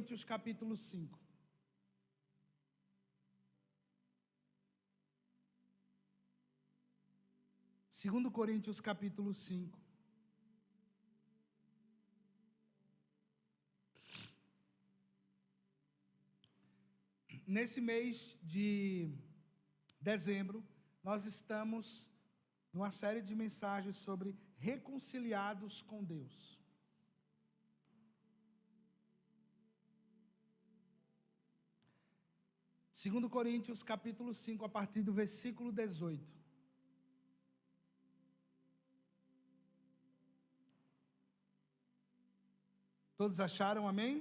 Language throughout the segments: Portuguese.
Coríntios capítulo 5. Segundo Coríntios capítulo 5. Nesse mês de dezembro, nós estamos numa série de mensagens sobre reconciliados com Deus. Segundo Coríntios capítulo 5, a partir do versículo 18. Todos acharam, amém?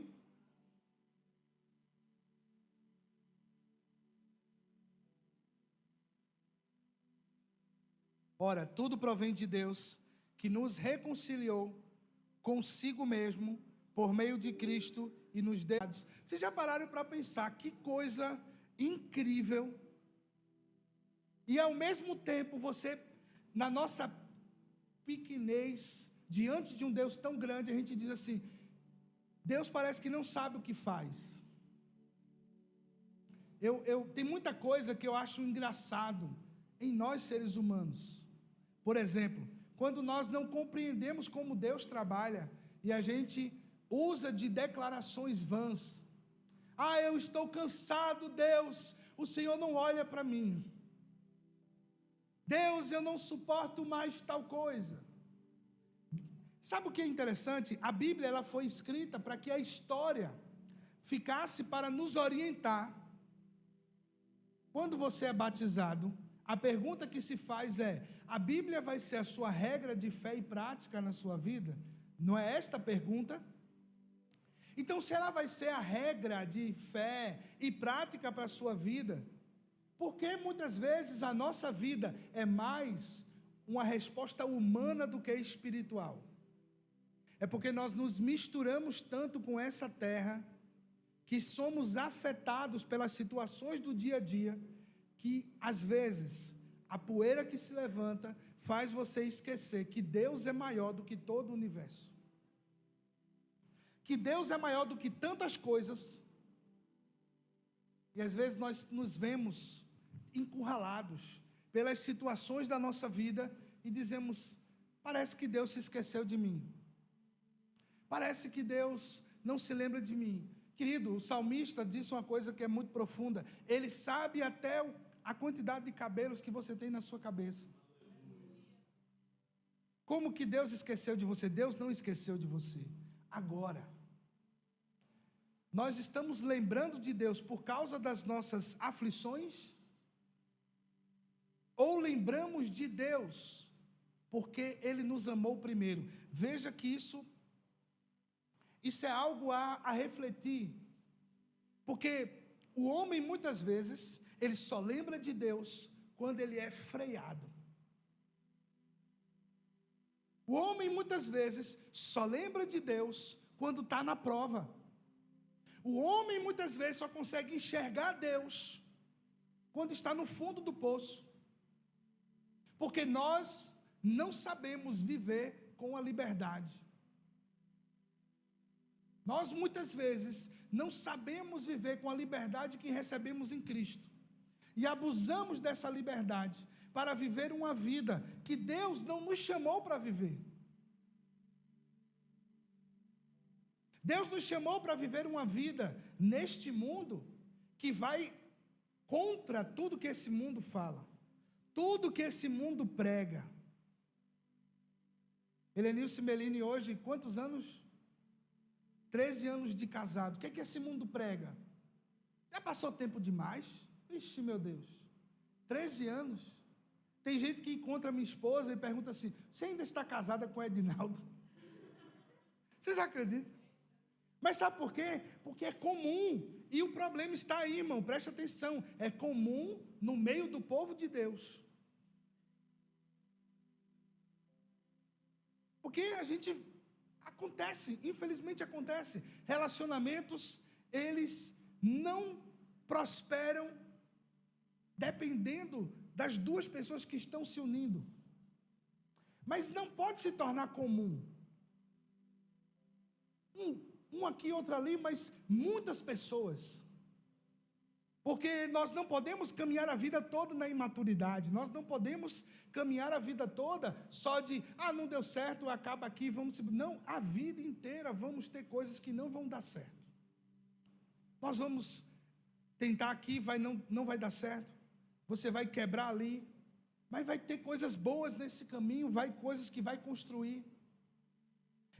Ora, tudo provém de Deus, que nos reconciliou consigo mesmo, por meio de Cristo, e nos deu. Vocês já pararam para pensar que coisa incrível? E ao mesmo tempo, você, na nossa pequenez, diante de um Deus tão grande, a gente diz assim: Deus parece que não sabe o que faz. Tem muita coisa que eu acho engraçado em nós seres humanos. Por exemplo, quando nós não compreendemos como Deus trabalha e a gente usa de declarações vãs. Ah, eu estou cansado, Deus, o Senhor não olha para mim. Deus, eu não suporto mais tal coisa. Sabe o que é interessante? A Bíblia ela foi escrita para que a história ficasse para nos orientar. Quando você é batizado, a pergunta que se faz é: a Bíblia vai ser a sua regra de fé e prática na sua vida? Não é esta a pergunta? Então, se ela vai ser a regra de fé e prática para a sua vida, por que muitas vezes a nossa vida é mais uma resposta humana do que espiritual? É porque nós nos misturamos tanto com essa terra, que somos afetados pelas situações do dia a dia, que às vezes a poeira que se levanta faz você esquecer que Deus é maior do que todo o universo, que Deus é maior do que tantas coisas, e às vezes nós nos vemos encurralados pelas situações da nossa vida e dizemos: parece que Deus se esqueceu de mim, parece que Deus não se lembra de mim. Querido, o salmista disse uma coisa que é muito profunda: ele sabe até a quantidade de cabelos que você tem na sua cabeça. Como que Deus esqueceu de você? Deus não esqueceu de você. Agora, nós estamos lembrando de Deus por causa das nossas aflições? Ou lembramos de Deus porque Ele nos amou primeiro? Veja que isso é algo a refletir, porque o homem muitas vezes, ele só lembra de Deus quando ele é freado. O homem muitas vezes só lembra de Deus quando está na prova. O homem muitas vezes só consegue enxergar Deus quando está no fundo do poço, porque nós não sabemos viver com a liberdade. Nós muitas vezes não sabemos viver com a liberdade que recebemos em Cristo, e abusamos dessa liberdade para viver uma vida que Deus não nos chamou para viver. Deus nos chamou para viver uma vida neste mundo que vai contra tudo que esse mundo fala, tudo que esse mundo prega. Helenilce Melini hoje, quantos anos? 13 anos de casado. O que é que esse mundo prega? Já passou tempo demais? Ixi, meu Deus, 13 anos. Tem gente que encontra minha esposa e pergunta assim: você ainda está casada com Edinaldo? Vocês acreditam? Mas sabe por quê? Porque é comum, e o problema está aí, irmão, preste atenção, é comum no meio do povo de Deus. Porque a gente, acontece, infelizmente acontece, relacionamentos, eles não prosperam dependendo das duas pessoas que estão se unindo, mas não pode se tornar comum. um aqui, outro ali, mas muitas pessoas. Porque nós não podemos caminhar a vida toda na imaturidade, nós não podemos caminhar a vida toda só de, não deu certo, acaba aqui, vamos... Não, a vida inteira vamos ter coisas que não vão dar certo. Nós vamos tentar aqui, não vai dar certo, você vai quebrar ali, mas vai ter coisas boas nesse caminho, coisas que vai construir.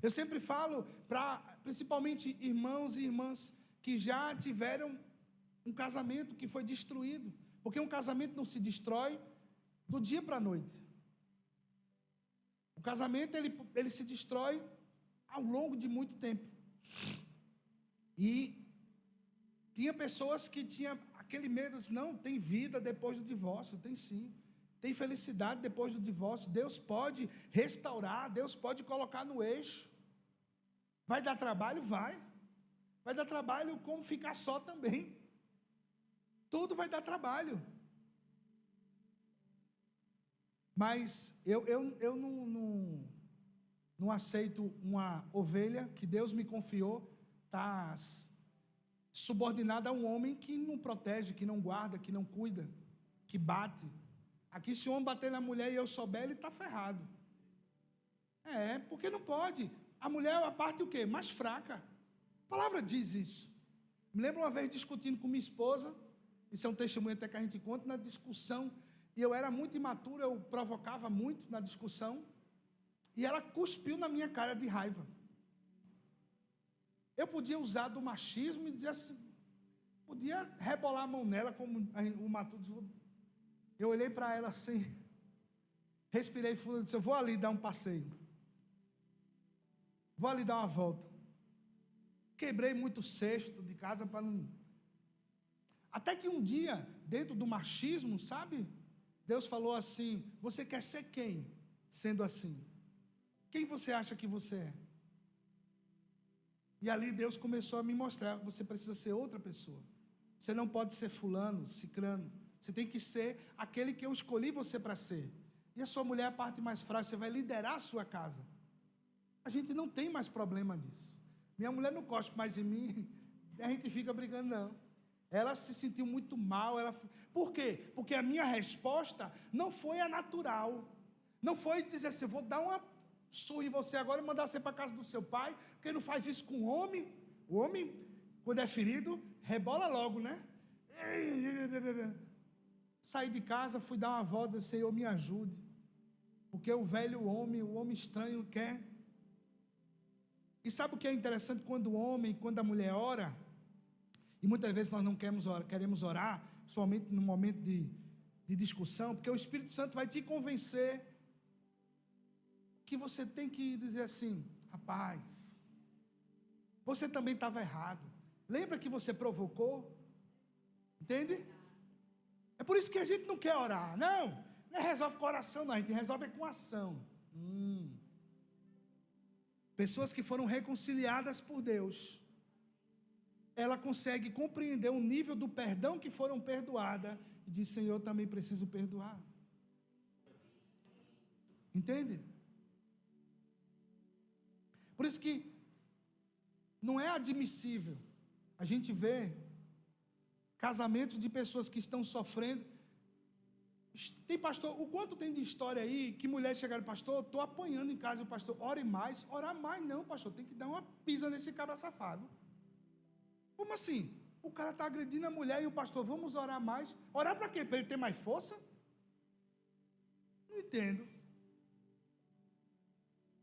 Eu sempre falo para, principalmente, irmãos e irmãs que já tiveram um casamento que foi destruído, porque um casamento não se destrói do dia para a noite. O casamento, ele se destrói ao longo de muito tempo. E tinha pessoas que tinham aquele medo, não, tem vida depois do divórcio, tem sim. Tem felicidade depois do divórcio, Deus pode restaurar, Deus pode colocar no eixo. Vai dar trabalho? Vai. Vai dar trabalho como ficar só também. Tudo vai dar trabalho. Mas eu não aceito uma ovelha que Deus me confiou, tá subordinada a um homem que não protege, que não guarda, que não cuida, que bate. Aqui, se o homem bater na mulher e eu souber, ele está ferrado. Porque não pode. A mulher é a parte o quê? Mais fraca. A palavra diz isso. Me lembro uma vez discutindo com minha esposa, isso é um testemunho até que a gente conta, na discussão, e eu era muito imaturo, eu provocava muito na discussão, e ela cuspiu na minha cara de raiva. Eu podia usar do machismo e dizer assim, podia rebolar a mão nela, como o Matuto disse. Eu olhei para ela assim, respirei fundo e disse, eu vou ali dar um passeio. Vou ali dar uma volta. Quebrei muito cesto de casa para não... Até que um dia, dentro do machismo, sabe? Deus falou assim, você quer ser quem? Sendo assim. Quem você acha que você é? E ali Deus começou a me mostrar, você precisa ser outra pessoa. Você não pode ser fulano, cicrano. Você tem que ser aquele que eu escolhi você para ser. E a sua mulher é a parte mais frágil, você vai liderar a sua casa. A gente não tem mais problema disso. Minha mulher não gosta mais de mim, a gente fica brigando, não. Ela se sentiu muito mal. Por quê? Porque a minha resposta não foi a natural. Não foi dizer assim, vou dar uma surra em você agora e mandar você para a casa do seu pai, porque não faz isso com o homem. O homem, quando é ferido, rebola logo, né? Saí de casa, fui dar uma volta, Senhor, me ajude. Porque o velho homem, o homem estranho quer. E sabe o que é interessante? Quando o homem, quando a mulher ora, e muitas vezes nós não queremos orar, principalmente no momento de discussão, porque o Espírito Santo vai te convencer que você tem que dizer assim, rapaz, você também estava errado. Lembra que você provocou? Entende? É por isso que a gente não quer orar. Não resolve com oração, não. A gente resolve com ação. Pessoas que foram reconciliadas por Deus, ela consegue compreender o nível do perdão que foram perdoadas e diz, Senhor, eu também preciso perdoar. Entende? Por isso que não é admissível a gente ver casamentos de pessoas que estão sofrendo. Tem pastor, o quanto tem de história aí, que mulheres chegaram, pastor, estou apanhando em casa, o pastor, ore mais. Orar mais não, pastor, tem que dar uma pisa nesse cara safado. Como assim? O cara está agredindo a mulher e o pastor, vamos orar mais. Orar para quê? Para ele ter mais força? Não entendo.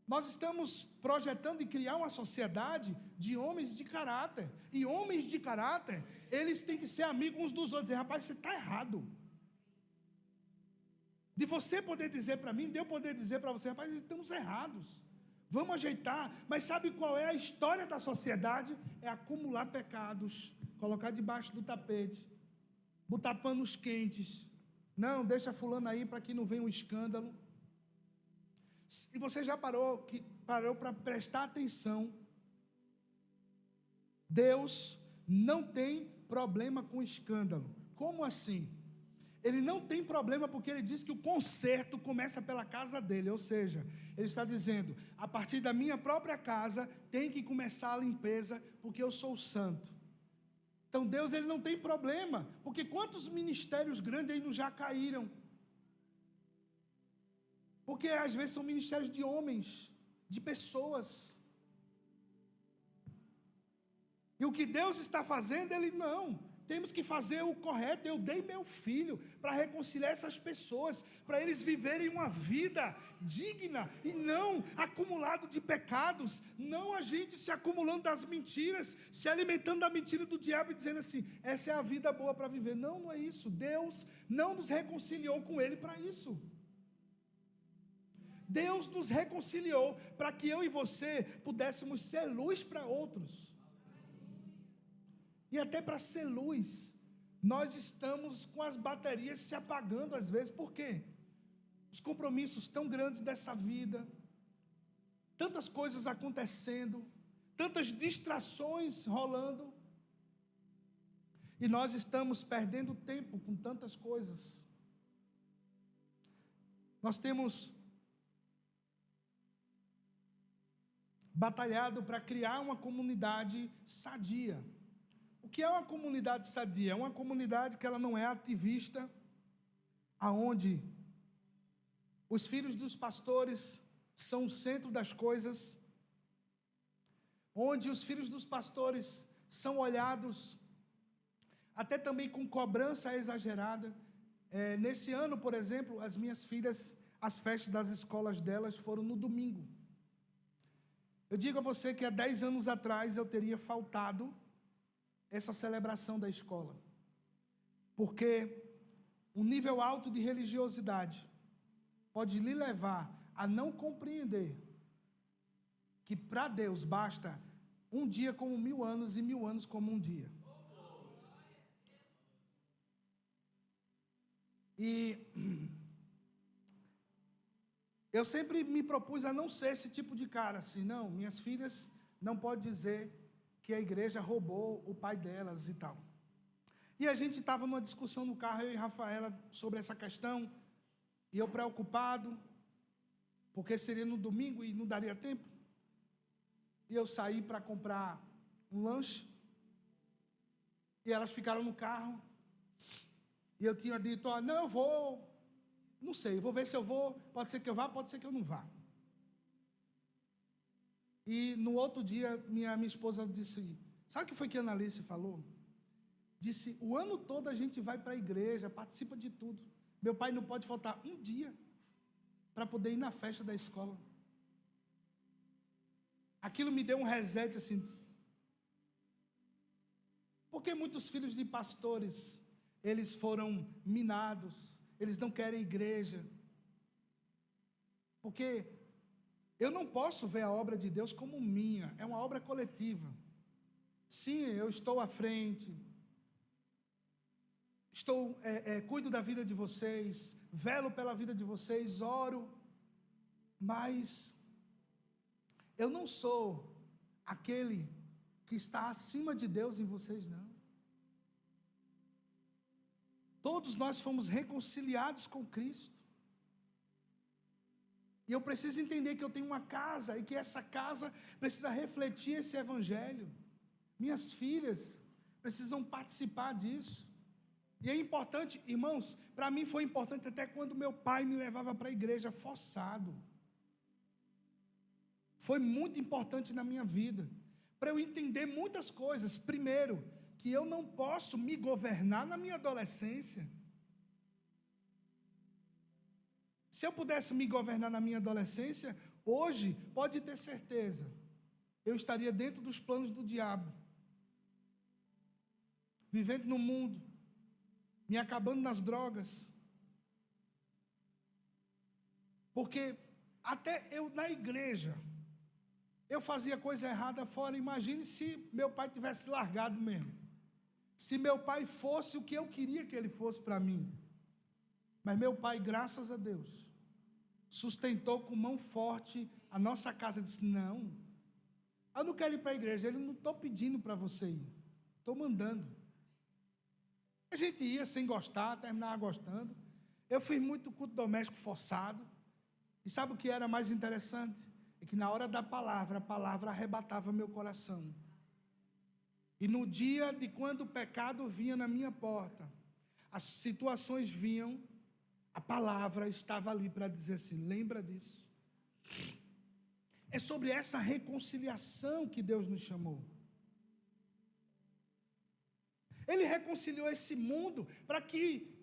Nós estamos projetando e criar uma sociedade de homens de caráter. E homens de caráter, eles têm que ser amigos uns dos outros. Dizer, rapaz, você está errado. De você poder dizer para mim, de eu poder dizer para você, rapaz, estamos errados. Vamos ajeitar. Mas sabe qual é a história da sociedade? É acumular pecados, colocar debaixo do tapete, botar panos quentes. Não, deixa fulano aí para que não venha um escândalo. E você já parou para prestar atenção? Deus não tem problema com escândalo. Como assim? ele não tem problema, porque ele diz que o conserto começa pela casa dele, ou seja, ele está dizendo, a partir da minha própria casa, tem que começar a limpeza, porque eu sou santo. Então Deus, ele não tem problema, porque quantos ministérios grandes aí já caíram? Porque às vezes são ministérios de homens, de pessoas. E o que Deus está fazendo, ele não. Temos que fazer o correto. Eu dei meu filho para reconciliar essas pessoas, para eles viverem uma vida digna e não acumulado de pecados. Não a gente se acumulando das mentiras, se alimentando da mentira do diabo e dizendo assim, essa é a vida boa para viver. Não, não é isso. Deus não nos reconciliou com ele para isso. Deus nos reconciliou para que eu e você pudéssemos ser luz para outros. E até para ser luz, nós estamos com as baterias se apagando às vezes. Por quê? Os compromissos tão grandes dessa vida, tantas coisas acontecendo, tantas distrações rolando, e nós estamos perdendo tempo com tantas coisas. Nós temos batalhado para criar uma comunidade sadia. O que é uma comunidade sadia? É uma comunidade que ela não é ativista, aonde os filhos dos pastores são o centro das coisas, onde os filhos dos pastores são olhados até também com cobrança exagerada. Nesse ano, por exemplo, as minhas filhas, as festas das escolas delas foram no domingo. Eu digo a você que há 10 anos atrás eu teria faltado essa celebração da escola, porque um nível alto de religiosidade pode lhe levar a não compreender que para Deus basta um dia como 1000 anos e 1000 anos como um dia. E eu sempre me propus a não ser esse tipo de cara, assim, não, minhas filhas não podem dizer que a igreja roubou o pai delas e tal. E a gente estava numa discussão no carro, eu e Rafaela, sobre essa questão, e eu preocupado, porque seria no domingo e não daria tempo. E eu saí para comprar um lanche, e elas ficaram no carro, e eu tinha dito, ó, não, eu vou, não sei, vou ver se eu vou, pode ser que eu vá, pode ser que eu não vá. E no outro dia, minha esposa disse, sabe o que foi que a Analice falou? Disse, o ano todo a gente vai para a igreja, participa de tudo. Meu pai não pode faltar um dia para poder ir na festa da escola. Aquilo me deu um reset assim. Porque muitos filhos de pastores, eles foram minados, eles não querem igreja. Porque eu não posso ver a obra de Deus como minha, é uma obra coletiva. Sim, eu estou à frente, cuido da vida de vocês, velo pela vida de vocês, oro, mas eu não sou aquele que está acima de Deus em vocês, não. Todos nós fomos reconciliados com Cristo. E eu preciso entender que eu tenho uma casa e que essa casa precisa refletir esse evangelho. Minhas filhas precisam participar disso. E é importante, irmãos, para mim foi importante até quando meu pai me levava para a igreja forçado. Foi muito importante na minha vida, para eu entender muitas coisas. Primeiro, que eu não posso me governar na minha adolescência. Se eu pudesse me governar na minha adolescência, hoje, pode ter certeza, eu estaria dentro dos planos do diabo, vivendo no mundo, me acabando nas drogas. Porque até eu na igreja, eu fazia coisa errada fora. Imagine se meu pai tivesse largado mesmo. Se meu pai fosse o que eu queria que ele fosse para mim. Mas meu pai, graças a Deus, sustentou com mão forte a nossa casa. Disse, não, eu não quero ir para a igreja. Ele não estou pedindo para você ir, estou mandando. A gente ia sem gostar, terminava gostando. Eu fiz muito culto doméstico forçado. E sabe o que era mais interessante? É que na hora da palavra, a palavra arrebatava meu coração. E no dia de quando o pecado vinha na minha porta, as situações vinham, a palavra estava ali para dizer assim: lembra disso. É sobre essa reconciliação que Deus nos chamou. Ele reconciliou esse mundo para que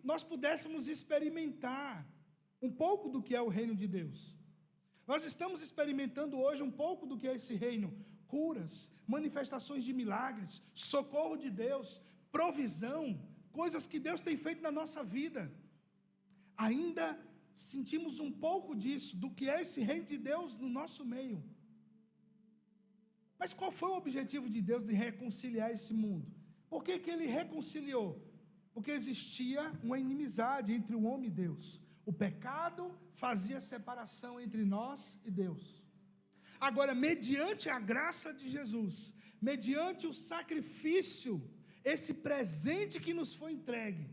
nós pudéssemos experimentar um pouco do que é o reino de Deus. Nós estamos experimentando hoje um pouco do que é esse reino: curas, manifestações de milagres, socorro de Deus, provisão, coisas que Deus tem feito na nossa vida. Ainda sentimos um pouco disso, do que é esse reino de Deus no nosso meio. Mas qual foi o objetivo de Deus de reconciliar esse mundo? Por que Ele reconciliou? Porque existia uma inimizade entre o homem e Deus. O pecado fazia separação entre nós e Deus. Agora, mediante a graça de Jesus, mediante o sacrifício, esse presente que nos foi entregue,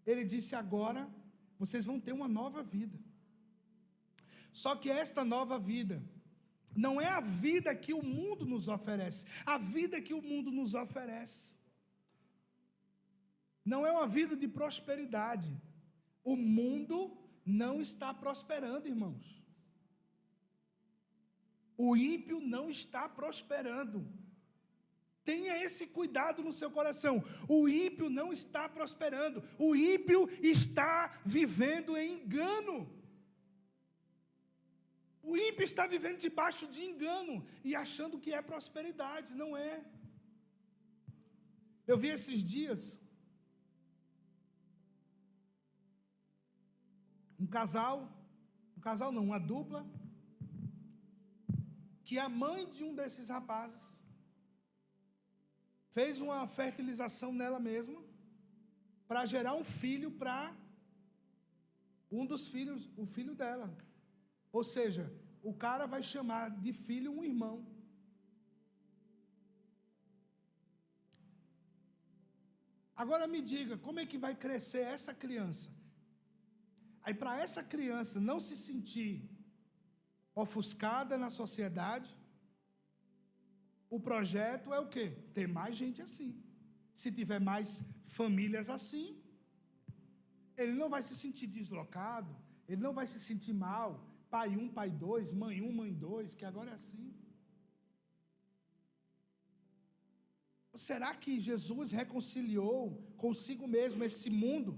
Ele disse: agora vocês vão ter uma nova vida. Só que esta nova vida não é a vida que o mundo nos oferece. A vida que o mundo nos oferece não é uma vida de prosperidade. O mundo não está prosperando, irmãos. O ímpio não está prosperando. Tenha esse cuidado no seu coração. O ímpio não está prosperando. O ímpio está vivendo em engano. O ímpio está vivendo debaixo de engano e achando que é prosperidade. Não é. Eu vi esses dias uma dupla, que a mãe de um desses rapazes fez uma fertilização nela mesma para gerar um filho para um dos filhos, o filho dela. Ou seja, o cara vai chamar de filho um irmão. Agora me diga, como é que vai crescer essa criança? Aí, para essa criança não se sentir ofuscada na sociedade, o projeto é o quê? Ter mais gente assim. Se tiver mais famílias assim, ele não vai se sentir deslocado, ele não vai se sentir mal. Pai 1, pai 2, mãe 1, mãe 2, que agora é assim. Será que Jesus reconciliou consigo mesmo esse mundo?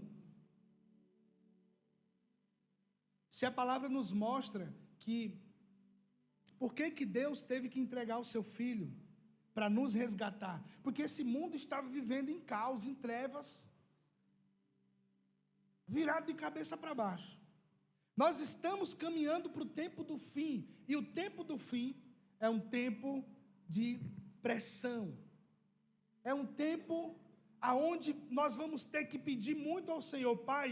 Se a palavra nos mostra que por que Deus teve que entregar o seu filho para nos resgatar? Porque esse mundo estava vivendo em caos, em trevas, virado de cabeça para baixo. Nós estamos caminhando para o tempo do fim, e o tempo do fim é um tempo de pressão. É um tempo aonde nós vamos ter que pedir muito ao Senhor: Pai,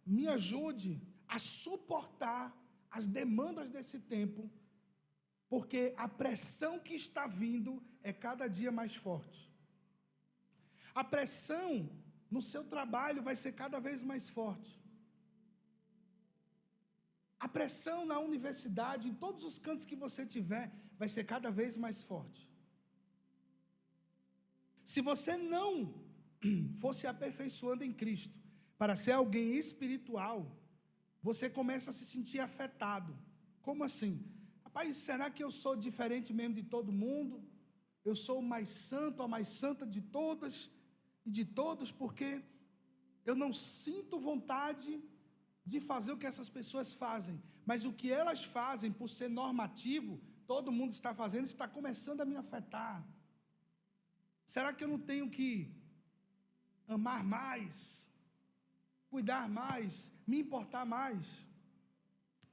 me ajude a suportar as demandas desse tempo, porque a pressão que está vindo é cada dia mais forte. A pressão no seu trabalho vai ser cada vez mais forte. A pressão na universidade, em todos os cantos que você tiver, vai ser cada vez mais forte. Se você não fosse aperfeiçoando em Cristo para ser alguém espiritual, você começa a se sentir afetado. Como assim? Rapaz, será que eu sou diferente mesmo de todo mundo? Eu sou o mais santo, a mais santa de todas e de todos, porque eu não sinto vontade de fazer o que essas pessoas fazem. Mas o que elas fazem, por ser normativo, todo mundo está fazendo, está começando a me afetar. Será que eu não tenho que amar mais, cuidar mais, me importar mais?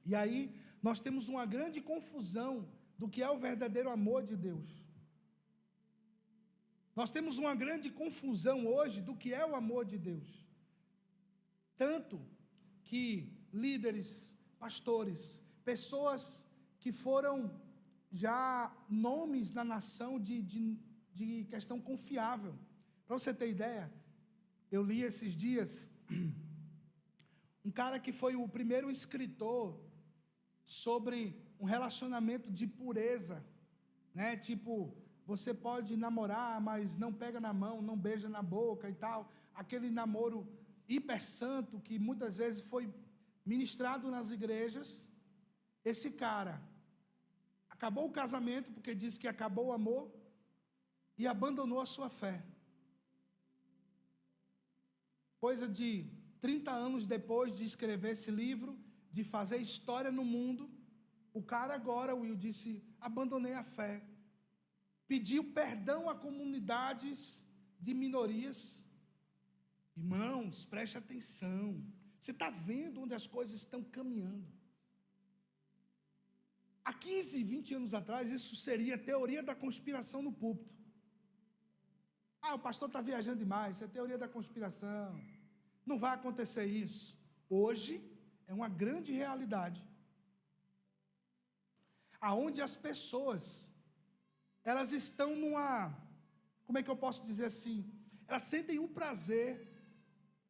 E aí nós temos uma grande confusão do que é o verdadeiro amor de Deus. Nós temos uma grande confusão hoje do que é o amor de Deus. Tanto que líderes, pastores, pessoas que foram já nomes na nação de questão confiável. Para você ter ideia, Eu li esses dias um cara que foi o primeiro escritor sobre um relacionamento de pureza, né? Tipo, você pode namorar, mas não pega na mão, não beija na boca e tal. Aquele namoro hiper santo que muitas vezes foi ministrado nas igrejas. Esse cara acabou o casamento porque disse que acabou o amor e abandonou a sua fé. Coisa de 30 anos depois de escrever esse livro, de fazer história no mundo, o cara agora, Will, disse, abandonei a fé. Pediu perdão a comunidades de minorias. Irmãos, preste atenção. Você está vendo onde as coisas estão caminhando. Há 15, 20 anos atrás, isso seria teoria da conspiração no púlpito. O pastor está viajando demais, isso é teoria da conspiração. Não vai acontecer isso. Hoje é uma grande realidade. Aonde as pessoas, elas estão numa, como é que eu posso dizer assim? Elas sentem o prazer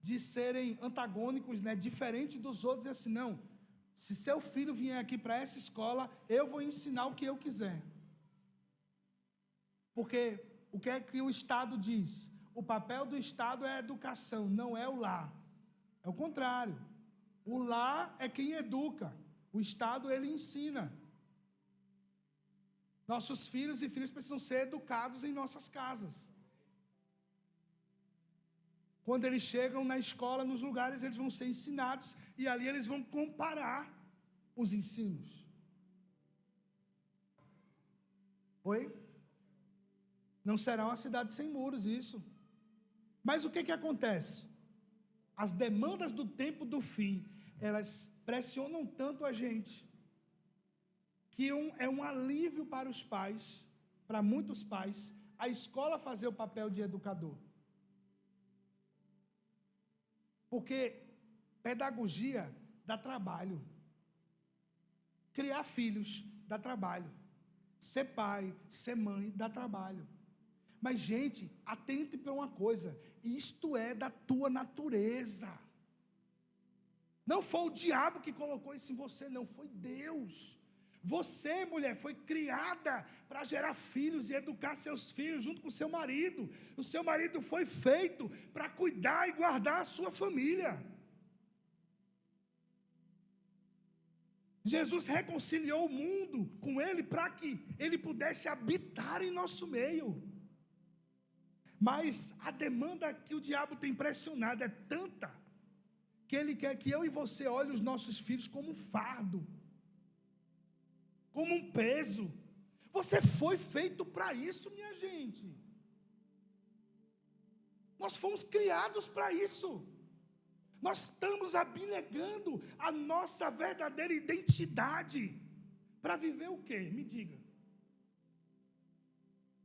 de serem antagônicos, né? Diferente dos outros, e assim, não, se seu filho vier aqui para essa escola, eu vou ensinar o que eu quiser. Porque o que é que o Estado diz? O papel do Estado é a educação, não é o lar. É o contrário. O lar é quem educa. O Estado, ele ensina. Nossos filhos e filhas precisam ser educados em nossas casas. Quando eles chegam na escola, nos lugares, eles vão ser ensinados e ali eles vão comparar os ensinos. Oi? Não será uma cidade sem muros, isso. Mas o que acontece? As demandas do tempo do fim, elas pressionam tanto a gente, que é um alívio para os pais, para muitos pais, a escola fazer o papel de educador. Porque pedagogia dá trabalho. Criar filhos dá trabalho. Ser pai, ser mãe, dá trabalho. Mas, gente, atente para uma coisa, isto é da tua natureza. Não foi o diabo que colocou isso em você, não, foi Deus. Você, mulher, foi criada para gerar filhos e educar seus filhos junto com o seu marido. O seu marido foi feito para cuidar e guardar a sua família. Jesus reconciliou o mundo com ele para que ele pudesse habitar em nosso meio. Mas a demanda que o diabo tem pressionado é tanta, que ele quer que eu e você olhe os nossos filhos como um fardo, como um peso. Você foi feito para isso, minha gente. Nós fomos criados para isso. Nós estamos abnegando a nossa verdadeira identidade para viver o quê? Me diga.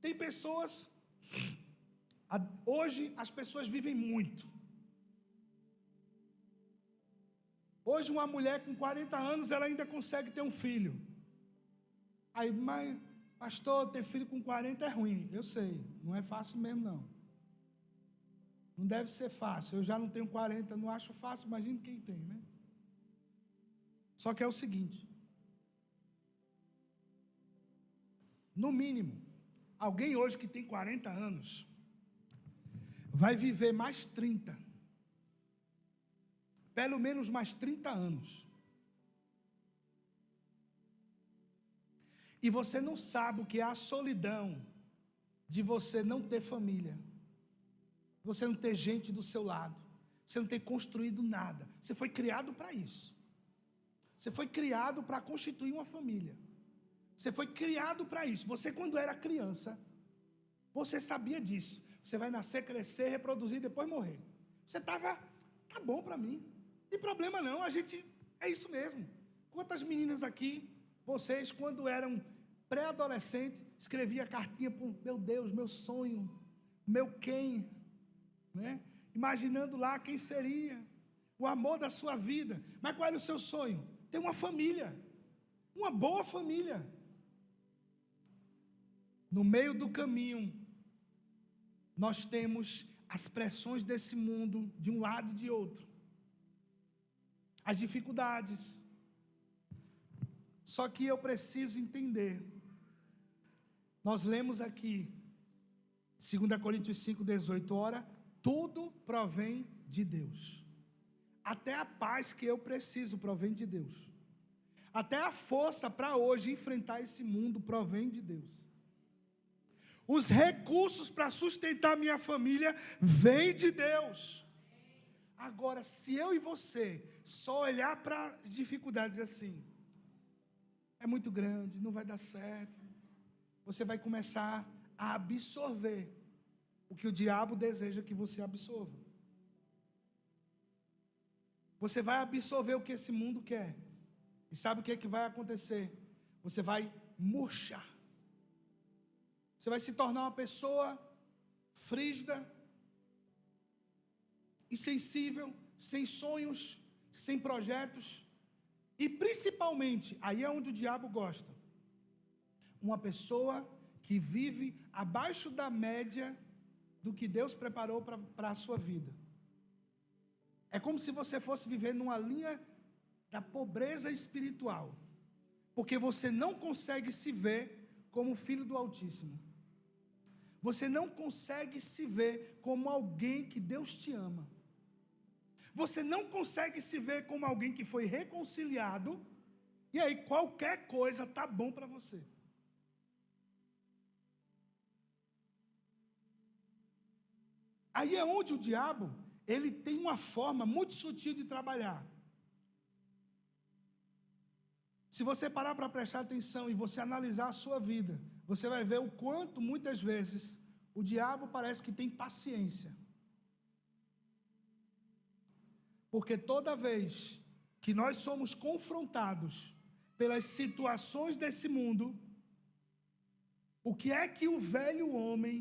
Tem pessoas, hoje as pessoas vivem muito. Hoje uma mulher com 40 anos, ela ainda consegue ter um filho. Aí, mas, pastor, ter filho com 40 é ruim. Eu sei, não é fácil mesmo não. Não deve ser fácil. Eu já não tenho 40, não acho fácil, imagine quem tem, né? Só que é o seguinte. No mínimo, alguém hoje que tem 40 anos, vai viver mais 30. Pelo menos mais 30 anos. E você não sabe o que é a solidão de você não ter família. Você não ter gente do seu lado. Você não ter construído nada. Você foi criado para isso. Você foi criado para constituir uma família. Você foi criado para isso. Você, quando era criança, você sabia disso. Você vai nascer, crescer, reproduzir e depois morrer. Você estava, tá bom para mim. Não tem problema não, a gente, é isso mesmo. Quantas meninas aqui, vocês, quando eram pré-adolescentes, escrevia cartinha para meu Deus, meu sonho, meu quem, né? Imaginando lá quem seria, o amor da sua vida. Mas qual era o seu sonho? Ter uma família, uma boa família. No meio do caminho, nós temos as pressões desse mundo, de um lado e de outro, as dificuldades. Só que eu preciso entender, nós lemos aqui, 2 Coríntios 5,18, ora, tudo provém de Deus, até a paz que eu preciso provém de Deus, até a força para hoje enfrentar esse mundo provém de Deus, os recursos para sustentar minha família vêm de Deus. Agora, se eu e você só olhar para as dificuldades assim, é muito grande, não vai dar certo, você vai começar a absorver o que o diabo deseja que você absorva. Você vai absorver o que esse mundo quer. E sabe o que é que vai acontecer? Você vai murchar. Você vai se tornar uma pessoa frígida, insensível, sem sonhos, sem projetos. E principalmente, aí é onde o diabo gosta, uma pessoa que vive abaixo da média do que Deus preparou para a sua vida. É como se você fosse viver numa linha da pobreza espiritual, porque você não consegue se ver como filho do Altíssimo. Você não consegue se ver como alguém que Deus te ama. Você não consegue se ver como alguém que foi reconciliado, e aí qualquer coisa está bom para você. Aí é onde o diabo, ele tem uma forma muito sutil de trabalhar. Se você parar para prestar atenção e você analisar a sua vida, você vai ver o quanto, muitas vezes, o diabo parece que tem paciência. Porque toda vez que nós somos confrontados pelas situações desse mundo, o que é que o velho homem,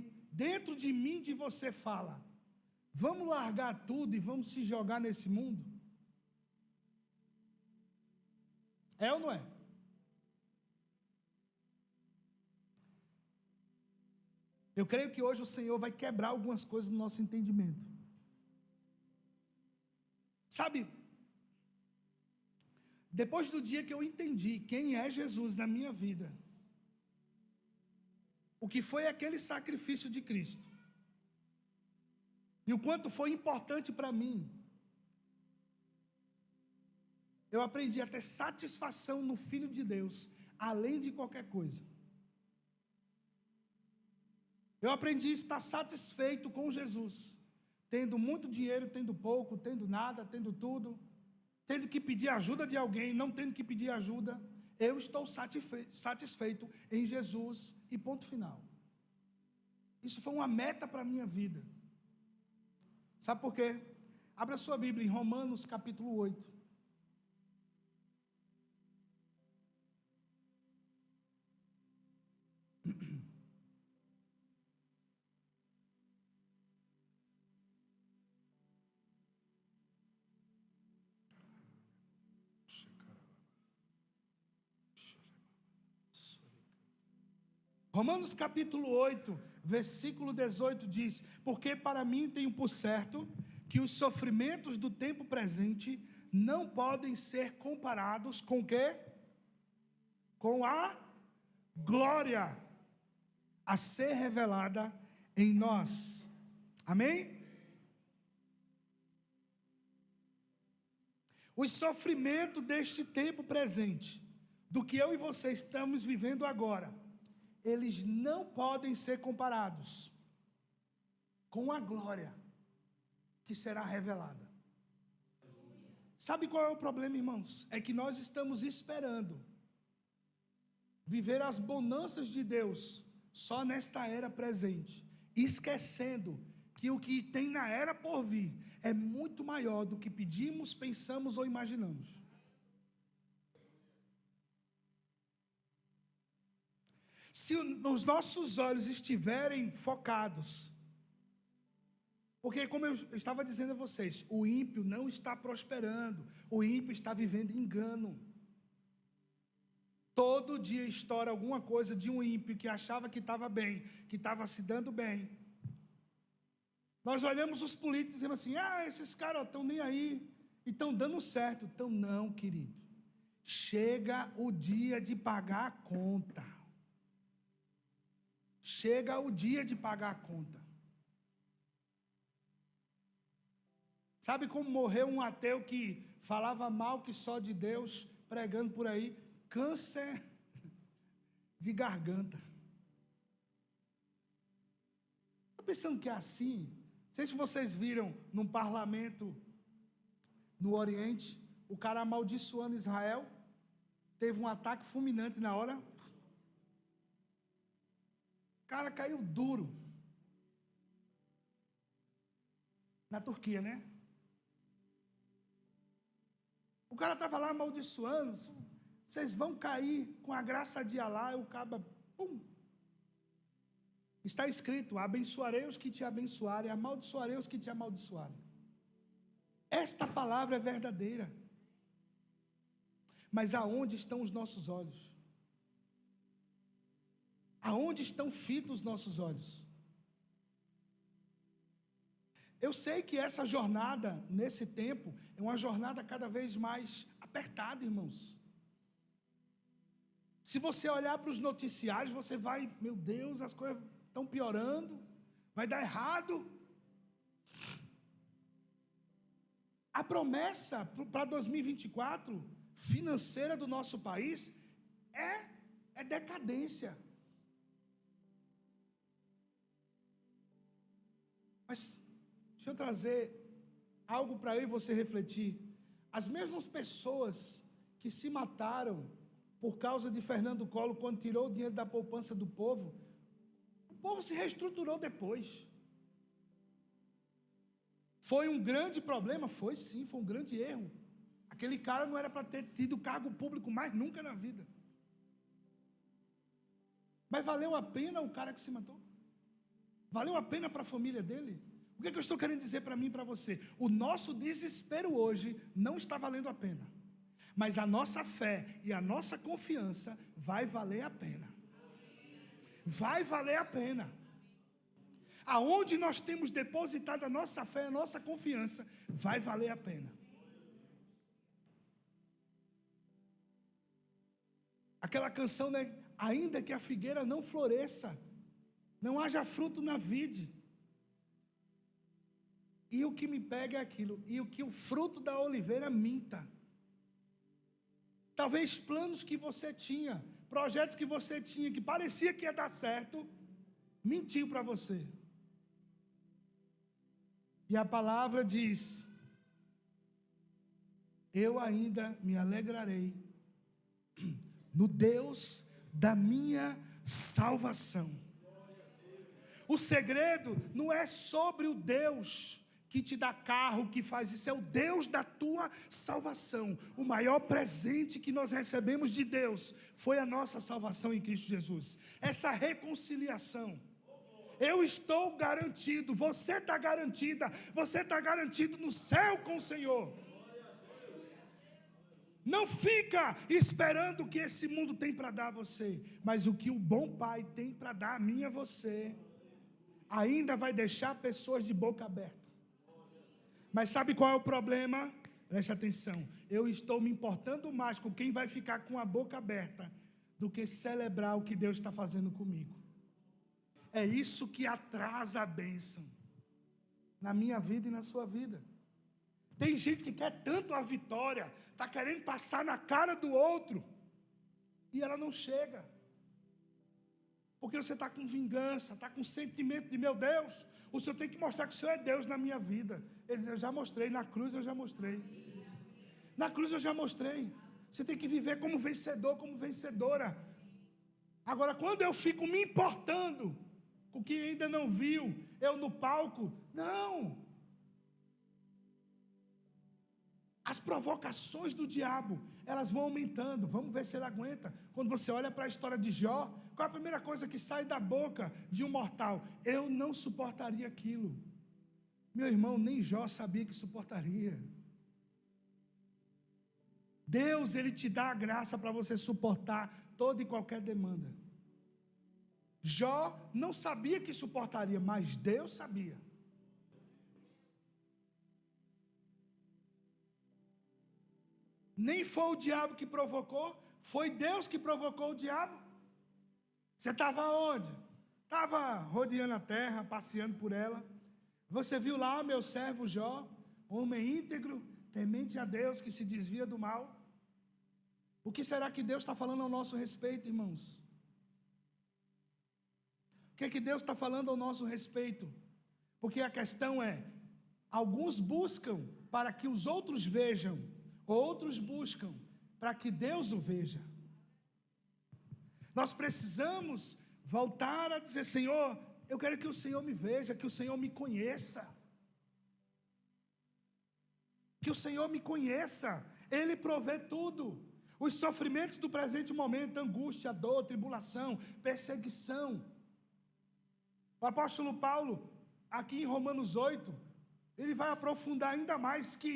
dentro de mim e de você, fala? Vamos largar tudo e vamos se jogar nesse mundo? É ou não é? Eu creio que hoje o Senhor vai quebrar algumas coisas no nosso entendimento. Sabe, depois do dia que eu entendi quem é Jesus na minha vida, o que foi aquele sacrifício de Cristo, e o quanto foi importante para mim, eu aprendi a ter satisfação no Filho de Deus, além de qualquer coisa. Eu aprendi a estar satisfeito com Jesus, tendo muito dinheiro, tendo pouco, tendo nada, tendo tudo, tendo que pedir ajuda de alguém, não tendo que pedir ajuda, eu estou satisfeito em Jesus e ponto final. Isso foi uma meta para a minha vida. Sabe por quê? Abra sua Bíblia em Romanos capítulo 8. Romanos capítulo 8, versículo 18 diz: porque para mim tenho por certo que os sofrimentos do tempo presente não podem ser comparados com o quê? Com a glória a ser revelada em nós. Amém? Os sofrimentos deste tempo presente, do que eu e você estamos vivendo agora, eles não podem ser comparados com a glória que será revelada. Sabe qual é o problema, irmãos? É que nós estamos esperando viver as bonanças de Deus só nesta era presente, esquecendo que o que tem na era por vir é muito maior do que pedimos, pensamos ou imaginamos. Se os nossos olhos estiverem focados, porque como eu estava dizendo a vocês, o ímpio não está prosperando, o ímpio está vivendo engano. Todo dia estoura alguma coisa de um ímpio que achava que estava bem, que estava se dando bem. Nós olhamos os políticos e dizemos assim: esses caras estão nem aí, e estão dando certo. Então, não, querido. Chega o dia de pagar a conta. Chega o dia de pagar a conta. Sabe como morreu um ateu que falava mal que só de Deus, pregando por aí? Câncer de garganta. Estou pensando que é assim. Não sei se vocês viram num parlamento no Oriente, o cara amaldiçoando Israel, teve um ataque fulminante na hora. O cara caiu duro. Na Turquia, né? O cara estava lá amaldiçoando, vocês vão cair com a graça de Alá, e o caba, pum. Está escrito: abençoarei os que te abençoarem, amaldiçoarei os que te amaldiçoarem. Esta palavra é verdadeira. Mas aonde estão os nossos olhos? Aonde estão fitos os nossos olhos? Eu sei que essa jornada, nesse tempo, é uma jornada cada vez mais apertada, irmãos. Se você olhar para os noticiários, você vai, meu Deus, as coisas estão piorando, vai dar errado. A promessa para 2024, financeira do nosso país, é decadência. Mas deixa eu trazer algo para eu e você refletir. As mesmas pessoas que se mataram por causa de Fernando Collor, quando tirou o dinheiro da poupança do povo, o povo se reestruturou depois. Foi um grande problema? Foi sim, foi um grande erro. Aquele cara não era para ter tido cargo público mais nunca na vida. Mas valeu a pena o cara que se matou? Valeu a pena para a família dele? O que é que eu estou querendo dizer para mim e para você? O nosso desespero hoje não está valendo a pena. Mas a nossa fé e a nossa confiança vai valer a pena. Vai valer a pena. Aonde nós temos depositado a nossa fé, a nossa confiança, vai valer a pena. Aquela canção, né? Ainda que a figueira não floresça, não haja fruto na vide. E o que me pega é aquilo, e o que o fruto da oliveira minta. Talvez planos que você tinha, projetos que você tinha, que parecia que ia dar certo, mentiu para você. E a palavra diz: eu ainda me alegrarei no Deus da minha salvação. O segredo não é sobre o Deus que te dá carro, que faz isso, é o Deus da tua salvação. O maior presente que nós recebemos de Deus foi a nossa salvação em Cristo Jesus. Essa reconciliação. Eu estou garantido, você está garantida, você está garantido no céu com o Senhor. Não fica esperando o que esse mundo tem para dar a você, mas o que o bom Pai tem para dar a mim e a você, ainda vai deixar pessoas de boca aberta. Mas sabe qual é o problema? Preste atenção, eu estou me importando mais com quem vai ficar com a boca aberta, do que celebrar o que Deus está fazendo comigo. É isso que atrasa a bênção, na minha vida e na sua vida. Tem gente que quer tanto a vitória, está querendo passar na cara do outro, e ela não chega. Porque você está com vingança, está com sentimento de, meu Deus, o Senhor tem que mostrar que o Senhor é Deus na minha vida. Ele diz: eu já mostrei, na cruz eu já mostrei. Na cruz eu já mostrei. Você tem que viver como vencedor, como vencedora. Agora, quando eu fico me importando com quem ainda não viu, eu no palco, não. As provocações do diabo, elas vão aumentando. Vamos ver se ele aguenta. Quando você olha para a história de Jó, qual é a primeira coisa que sai da boca de um mortal? Eu não suportaria aquilo. Meu irmão, nem Jó sabia que suportaria. Deus, Ele te dá a graça para você suportar toda e qualquer demanda. Jó não sabia que suportaria, mas Deus sabia. Nem foi o diabo que provocou, foi Deus que provocou o diabo. Você estava onde? Estava rodeando a terra, passeando por ela. Você viu lá meu servo Jó, homem íntegro, temente a Deus, que se desvia do mal. O que será que Deus está falando ao nosso respeito, irmãos? O que é que Deus está falando ao nosso respeito? Porque a questão é, alguns buscam para que os outros vejam, outros buscam para que Deus o veja. Nós precisamos voltar a dizer, Senhor, eu quero que o Senhor me veja, que o Senhor me conheça. Que o Senhor me conheça, Ele provê tudo. Os sofrimentos do presente momento, angústia, dor, tribulação, perseguição. O apóstolo Paulo, aqui em Romanos 8, ele vai aprofundar ainda mais que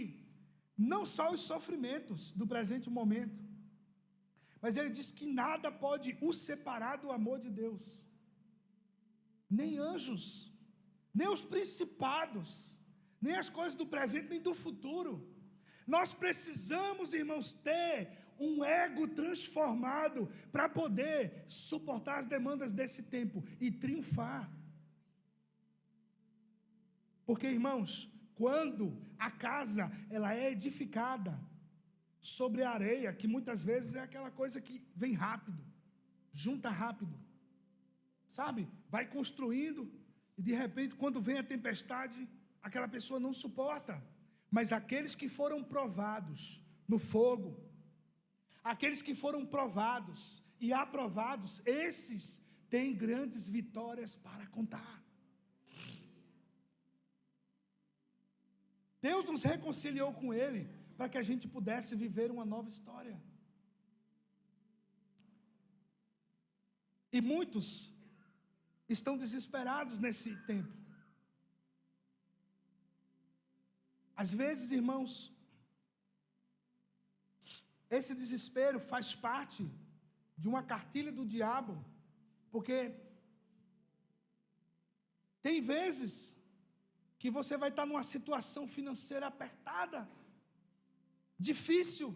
não só os sofrimentos do presente momento, mas ele diz que nada pode o separar do amor de Deus. Nem anjos, nem os principados, nem as coisas do presente, nem do futuro. Nós precisamos, irmãos, ter um ego transformado para poder suportar as demandas desse tempo e triunfar. Porque, irmãos, quando a casa ela é edificada sobre a areia, que muitas vezes é aquela coisa que vem rápido, junta rápido, sabe? Vai construindo e de repente quando vem a tempestade, aquela pessoa não suporta. Mas aqueles que foram provados no fogo, aqueles que foram provados e aprovados, esses têm grandes vitórias para contar. Deus nos reconciliou com Ele para que a gente pudesse viver uma nova história. E muitos estão desesperados nesse tempo. Às vezes, irmãos, esse desespero faz parte de uma cartilha do diabo, porque tem vezes que você vai estar numa situação financeira apertada, difícil.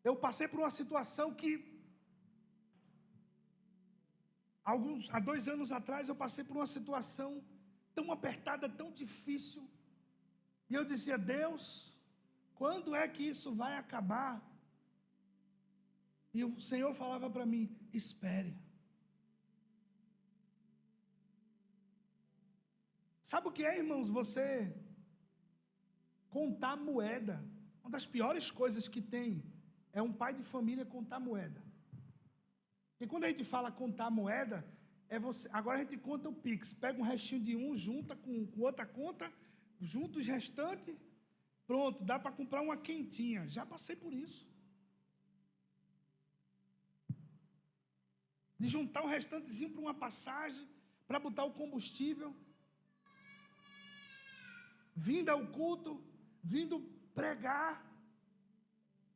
Eu passei por uma situação que há 2 anos atrás eu passei por uma situação tão apertada, tão difícil, e eu dizia, Deus, quando é que isso vai acabar? E o Senhor falava para mim, espere. Sabe o que é, irmãos? Você contar moeda. Uma das piores coisas que tem é um pai de família contar moeda. E quando a gente fala contar moeda, é você. Agora a gente conta o Pix, pega um restinho de um, junta com outra conta, junta os restantes, pronto, dá para comprar uma quentinha. Já passei por isso. De juntar um restantezinho para uma passagem, para botar o combustível. Vindo ao culto, vindo pregar.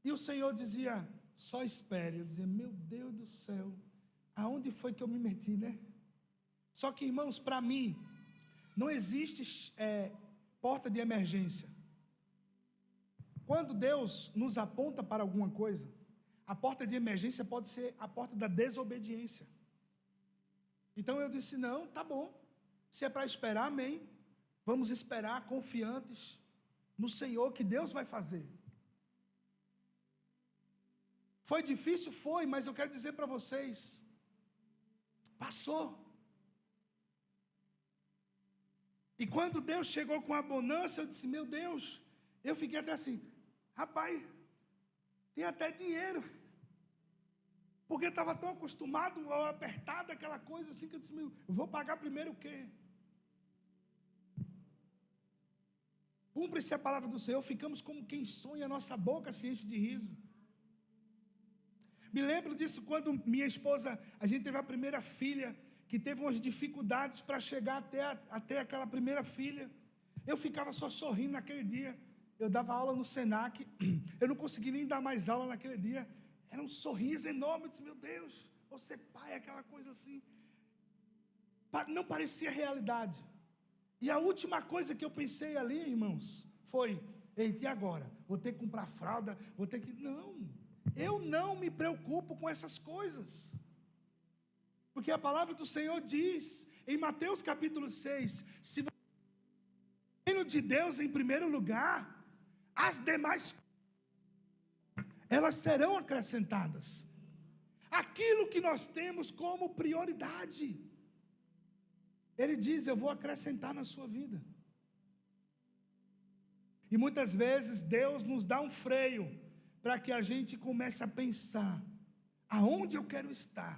E o Senhor dizia, só espere. Eu dizia, meu Deus do céu, aonde foi que eu me meti, né? Só que, irmãos, para mim, não existe porta de emergência. Quando Deus nos aponta para alguma coisa, a porta de emergência pode ser a porta da desobediência. Então eu disse, não, tá bom. Se é para esperar, amém. Vamos esperar confiantes no Senhor que Deus vai fazer. Foi difícil? Foi, mas eu quero dizer para vocês, passou. E quando Deus chegou com a bonança, eu disse, meu Deus, eu fiquei até assim, rapaz, tem até dinheiro. Porque eu estava tão acostumado a apertar daquela coisa assim, que eu disse, meu, eu vou pagar primeiro o quê? Cumpre-se a palavra do Senhor, ficamos como quem sonha, a nossa boca se enche de riso. Me lembro disso quando minha esposa, a gente teve a primeira filha, que teve umas dificuldades para chegar até aquela primeira filha. Eu ficava só sorrindo naquele dia. Eu dava aula no Senac, eu não consegui nem dar mais aula naquele dia. Era um sorriso enorme, eu disse, meu Deus, você pai, aquela coisa assim. Não parecia realidade. E a última coisa que eu pensei ali, irmãos, foi: eita, e agora? Vou ter que comprar fralda, vou ter que... Não, eu não me preocupo com essas coisas. Porque a palavra do Senhor diz, em Mateus capítulo 6, se você o reino de Deus em primeiro lugar, as demais elas serão acrescentadas. Aquilo que nós temos como prioridade, Ele diz: eu vou acrescentar na sua vida. E muitas vezes Deus nos dá um freio para que a gente comece a pensar: aonde eu quero estar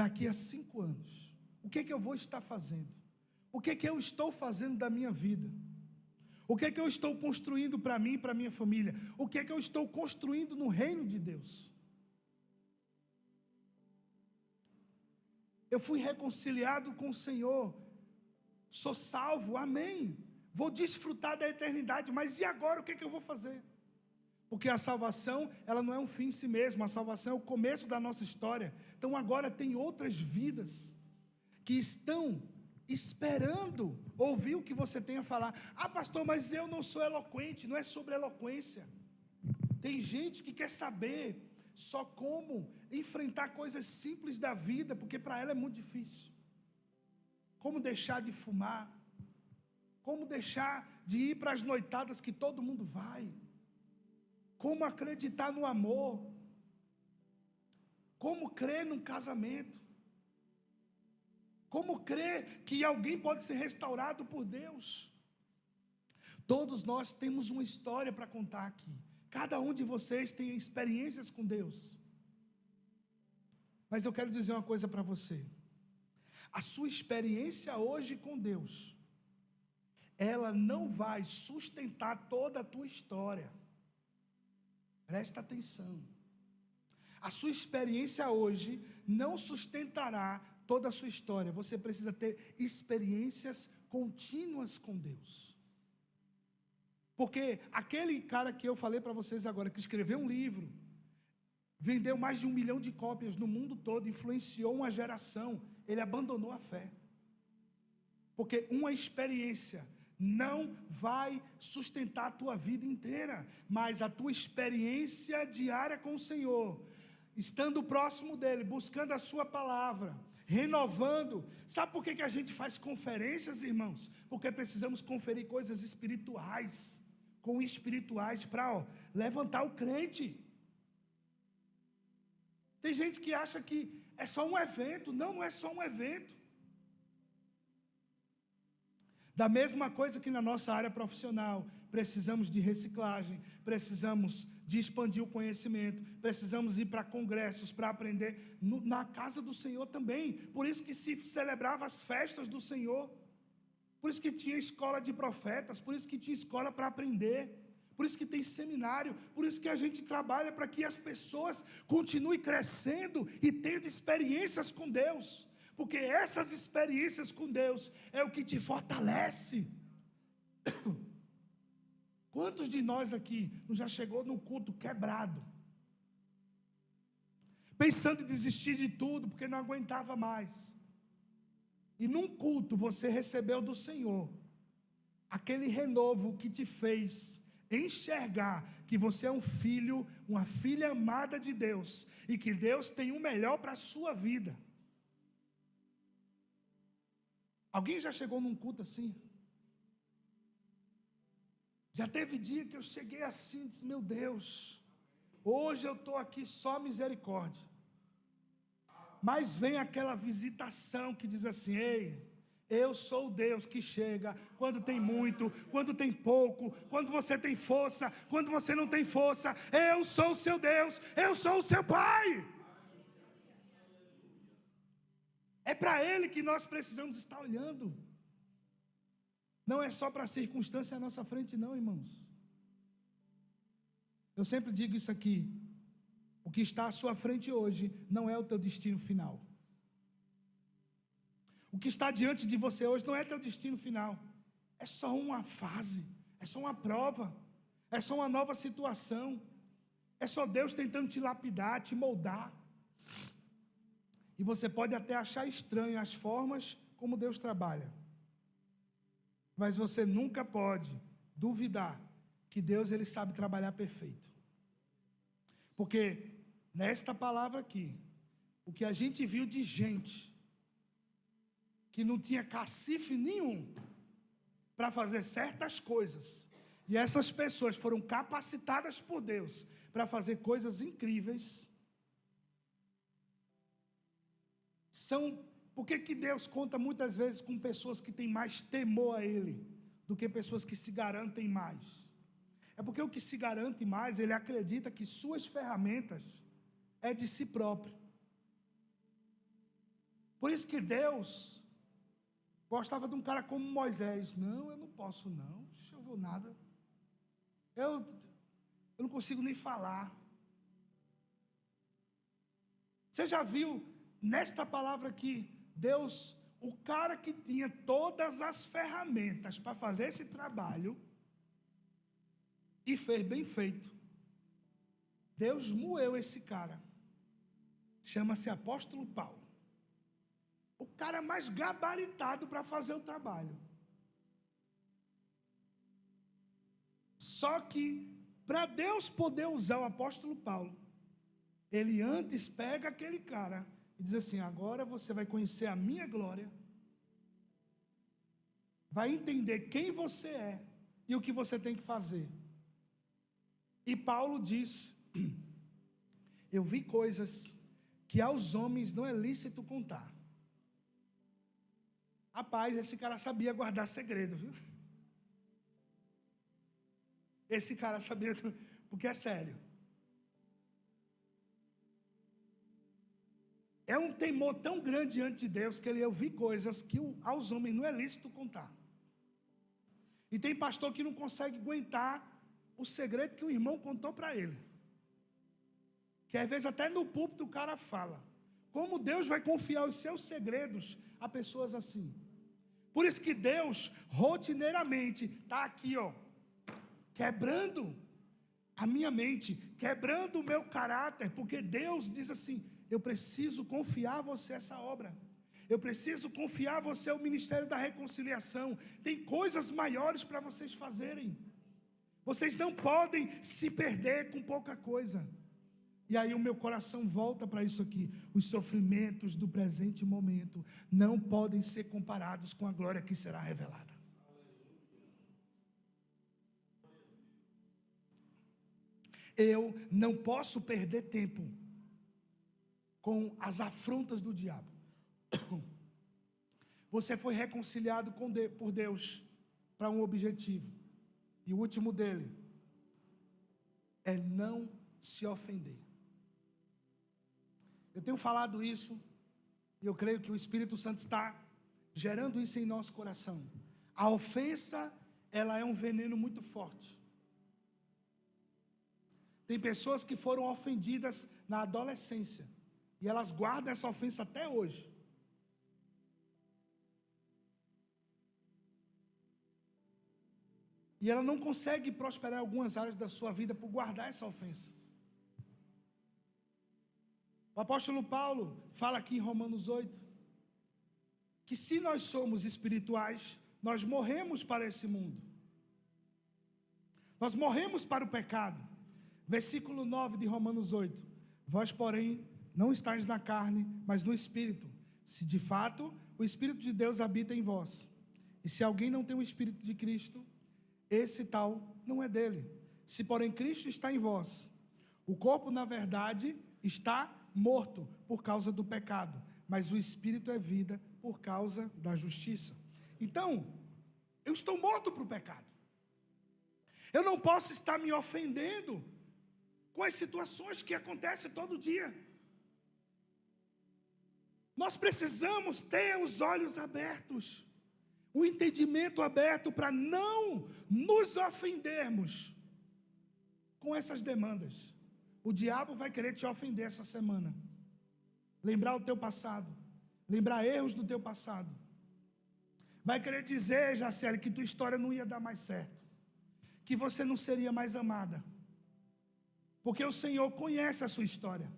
daqui a 5 anos? O que eu vou estar fazendo? O que eu estou fazendo da minha vida? O que eu estou construindo para mim e para minha família? O que eu estou construindo no reino de Deus? Eu fui reconciliado com o Senhor, sou salvo, amém. Vou desfrutar da eternidade, mas e agora o que eu vou fazer? Porque a salvação, ela não é um fim em si mesma, a salvação é o começo da nossa história. Então agora tem outras vidas que estão esperando ouvir o que você tem a falar. Ah, pastor, mas eu não sou eloquente. Não é sobre eloquência. Tem gente que quer saber só como enfrentar coisas simples da vida, porque para ela é muito difícil. Como deixar de fumar, como deixar de ir para as noitadas que todo mundo vai, como acreditar no amor, como crer num casamento, como crer que alguém pode ser restaurado por Deus. Todos nós temos uma história para contar aqui. Cada um de vocês tem experiências com Deus. Mas eu quero dizer uma coisa para você: a sua experiência hoje com Deus, ela não vai sustentar toda a tua história. Presta atenção. A sua experiência hoje não sustentará toda a sua história. Você precisa ter experiências contínuas com Deus. Porque aquele cara que eu falei para vocês agora, que escreveu um livro, vendeu mais de 1 milhão de cópias no mundo todo, influenciou uma geração, ele abandonou a fé. Porque uma experiência não vai sustentar a tua vida inteira, mas a tua experiência diária com o Senhor, estando próximo dEle, buscando a sua palavra, renovando. Sabe por que a gente faz conferências, irmãos? Porque precisamos conferir coisas espirituais, com espirituais, para levantar o crente. Tem gente que acha que é só um evento. Não, não é só um evento. Da mesma coisa que na nossa área profissional, precisamos de reciclagem, precisamos de expandir o conhecimento, precisamos ir para congressos para aprender. Na casa do Senhor também. Por isso que se celebrava as festas do Senhor, por isso que tinha escola de profetas, por isso que tinha escola para aprender, por isso que tem seminário, por isso que a gente trabalha para que as pessoas continuem crescendo e tendo experiências com Deus. Porque essas experiências com Deus é o que te fortalece. Quantos de nós aqui não já chegou no culto quebrado, pensando em desistir de tudo, porque não aguentava mais? E num culto você recebeu do Senhor aquele renovo que te fez enxergar que você é um filho, uma filha amada de Deus, e que Deus tem o melhor para a sua vida. Alguém já chegou num culto assim? Já teve dia que eu cheguei assim, disse: meu Deus, hoje eu estou aqui só misericórdia. Mas vem aquela visitação que diz assim: ei, eu sou o Deus que chega quando tem muito, quando tem pouco, quando você tem força, quando você não tem força. Eu sou o seu Deus, eu sou o seu Pai. É para Ele que nós precisamos estar olhando. Não é só para a circunstância à nossa frente, não, irmãos. Eu sempre digo isso aqui: o que está à sua frente hoje não é o teu destino final. O que está diante de você hoje não é teu destino final. É só uma fase, é só uma prova, é só uma nova situação. É só Deus tentando te lapidar, te moldar. E você pode até achar estranho as formas como Deus trabalha. Mas você nunca pode duvidar que Deus ele sabe trabalhar perfeito. Porque nesta palavra aqui, o que a gente viu de gente que não tinha cacife nenhum para fazer certas coisas, e essas pessoas foram capacitadas por Deus para fazer coisas incríveis. Por que Deus conta muitas vezes com pessoas que têm mais temor a Ele do que pessoas que se garantem mais? É porque o que se garante mais, ele acredita que suas ferramentas é de si próprio. Por isso que Deus gostava de um cara como Moisés. Não, eu não posso não, eu vou nada. Eu não consigo nem falar. Você já viu nesta palavra aqui, Deus, o cara que tinha todas as ferramentas para fazer esse trabalho, e fez bem feito. Deus moeu esse cara. Chama-se apóstolo Paulo. O cara mais gabaritado para fazer o trabalho. Só que, para Deus poder usar o apóstolo Paulo, ele antes pega aquele cara e diz assim: agora você vai conhecer a minha glória, vai entender quem você é e o que você tem que fazer. E Paulo diz: eu vi coisas que aos homens não é lícito contar. Rapaz, esse cara sabia guardar segredo, viu? Esse cara sabia, porque é sério. É um temor tão grande diante de Deus que eu vi coisas que aos homens não é lícito contar. E tem pastor que não consegue aguentar o segredo que o irmão contou para ele. Que às vezes até no púlpito o cara fala. Como Deus vai confiar os seus segredos a pessoas assim? Por isso que Deus, rotineiramente, está aqui, quebrando a minha mente, quebrando o meu caráter, porque Deus diz assim: eu preciso confiar a você essa obra. Eu preciso confiar a você o ministério da reconciliação. Tem coisas maiores para vocês fazerem. Vocês não podem se perder com pouca coisa. E aí o meu coração volta para isso aqui. Os sofrimentos do presente momento não podem ser comparados com a glória que será revelada. Eu não posso perder tempo com as afrontas do diabo. Você foi reconciliado por Deus para um objetivo. E o último dele é não se ofender. Eu tenho falado isso, e eu creio que o Espírito Santo está gerando isso em nosso coração. A ofensa, ela é um veneno muito forte. Tem pessoas que foram ofendidas na adolescência, e elas guardam essa ofensa até hoje. E ela não consegue prosperar em algumas áreas da sua vida por guardar essa ofensa. O apóstolo Paulo fala aqui em Romanos 8, que se nós somos espirituais, nós morremos para esse mundo. Nós morremos para o pecado. Versículo 9 de Romanos 8. Vós, porém, não estáis na carne, mas no Espírito, se de fato o Espírito de Deus habita em vós. E se alguém não tem o Espírito de Cristo, esse tal não é dele. Se porém Cristo está em vós, o corpo na verdade está morto por causa do pecado, mas o Espírito é vida por causa da justiça. Então, eu estou morto para o pecado. Eu não posso estar me ofendendo com as situações que acontecem todo dia. Nós precisamos ter os olhos abertos, o entendimento aberto para não nos ofendermos com essas demandas. O diabo vai querer te ofender essa semana. Lembrar o teu passado, lembrar erros do teu passado. Vai querer dizer, Jaciele, que tua história não ia dar mais certo, que você não seria mais amada, porque o Senhor conhece a sua história.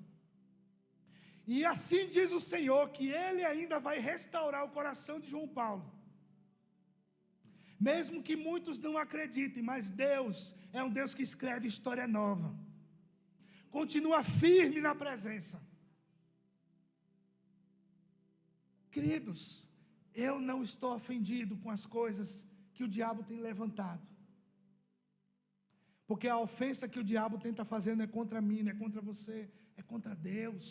E assim diz o Senhor, que Ele ainda vai restaurar o coração de João Paulo. Mesmo que muitos não acreditem, mas Deus é um Deus que escreve história nova. Continua firme na presença. Queridos, eu não estou ofendido com as coisas que o diabo tem levantado. Porque a ofensa que o diabo tenta fazer não é contra mim, não é contra você, é contra Deus.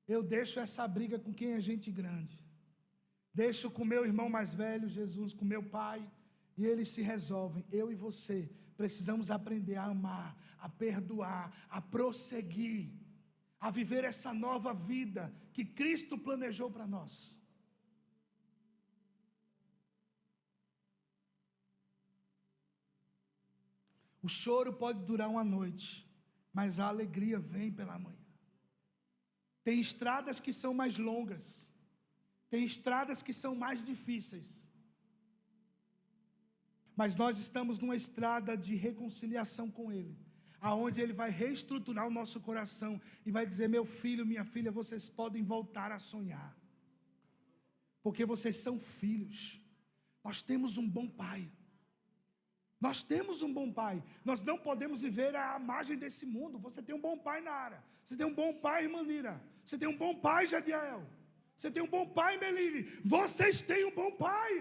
Eu deixo essa briga com quem é gente grande. Deixo com meu irmão mais velho, Jesus, com meu pai, e eles se resolvem. Eu e você precisamos aprender a amar, a perdoar, a prosseguir, a viver essa nova vida que Cristo planejou para nós. O choro pode durar uma noite, mas a alegria vem pela manhã. Tem estradas que são mais longas, tem estradas que são mais difíceis, mas nós estamos numa estrada de reconciliação com Ele, aonde Ele vai reestruturar o nosso coração e vai dizer: meu filho, minha filha, vocês podem voltar a sonhar, porque vocês são filhos. Nós temos um bom Pai. Nós temos um bom Pai. Nós não podemos viver à margem desse mundo. Você tem um bom pai, Nara. Você tem um bom pai, irmã Lira. Você tem um bom pai, Jadiel. Você tem um bom pai, Meline. Vocês têm um bom pai.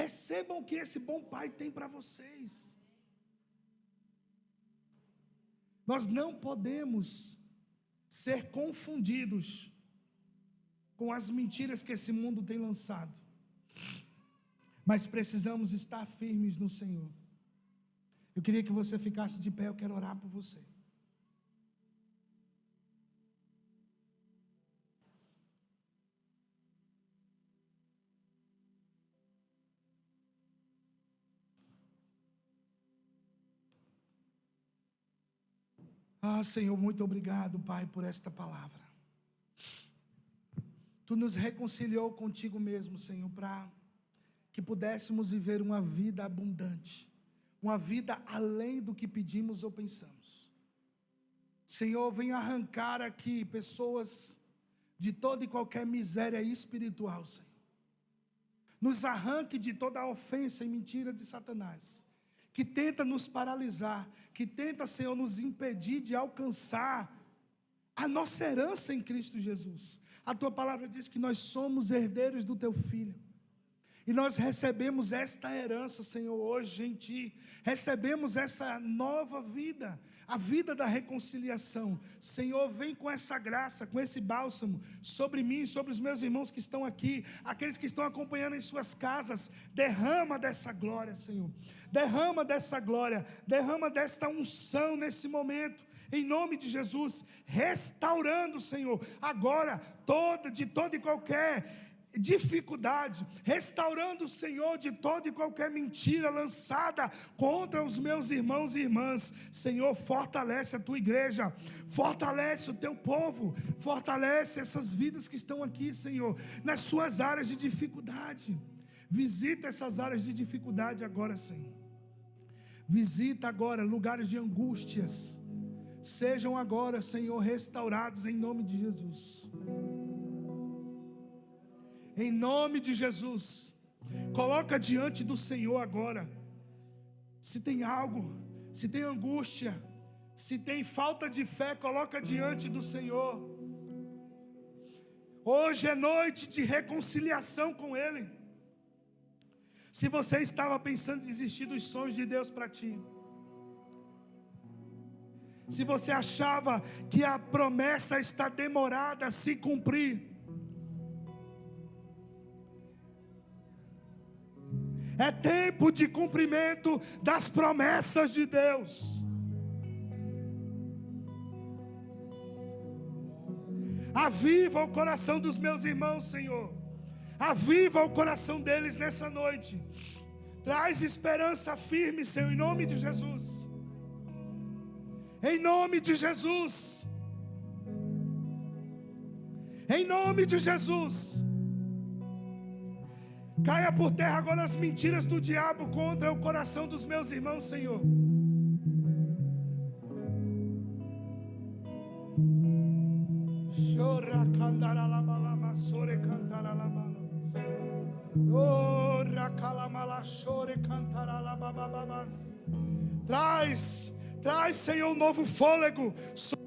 Recebam o que esse bom pai tem para vocês. Nós não podemos ser confundidos com as mentiras que esse mundo tem lançado. Mas precisamos estar firmes no Senhor. Eu queria que você ficasse de pé, eu quero orar por você. Senhor, muito obrigado, Pai, por esta palavra. Tu nos reconciliou contigo mesmo, Senhor, para que pudéssemos viver uma vida abundante, uma vida além do que pedimos ou pensamos. Senhor, vem arrancar aqui pessoas de toda e qualquer miséria espiritual, Senhor. Nos arranque de toda a ofensa e mentira de Satanás, que tenta nos paralisar, que tenta, Senhor, nos impedir de alcançar a nossa herança em Cristo Jesus. A Tua palavra diz que nós somos herdeiros do Teu Filho. E nós recebemos esta herança, Senhor, hoje em Ti. Recebemos essa nova vida, a vida da reconciliação. Senhor, vem com essa graça, com esse bálsamo sobre mim, sobre os meus irmãos que estão aqui, aqueles que estão acompanhando em suas casas. Derrama dessa glória, Senhor. Derrama dessa glória, derrama desta unção nesse momento. Em nome de Jesus, restaurando, Senhor, agora de toda e qualquer dificuldade, restaurando, Senhor, de toda e qualquer mentira lançada contra os meus irmãos e irmãs. Senhor, fortalece a Tua igreja, fortalece o Teu povo, fortalece essas vidas que estão aqui, Senhor, nas suas áreas de dificuldade. Visita essas áreas de dificuldade agora, Senhor. Visita agora lugares de angústias. Sejam agora, Senhor, restaurados em nome de Jesus. Em nome de Jesus, coloca diante do Senhor agora, se tem algo, se tem angústia, se tem falta de fé, coloca diante do Senhor. Hoje é noite de reconciliação com Ele. Se você estava pensando em desistir dos sonhos de Deus para ti, se você achava que a promessa está demorada a se cumprir, é tempo de cumprimento das promessas de Deus. Aviva o coração dos meus irmãos, Senhor. Aviva o coração deles nessa noite. Traz esperança firme, Senhor, em nome de Jesus. Em nome de Jesus. Em nome de Jesus. Caia por terra agora as mentiras do diabo contra o coração dos meus irmãos, Senhor. Chora candaralabalama, sore cantaralabalabas. Oh, racalamala, chore cantaralabababas. Traz, Senhor, um novo fôlego sobre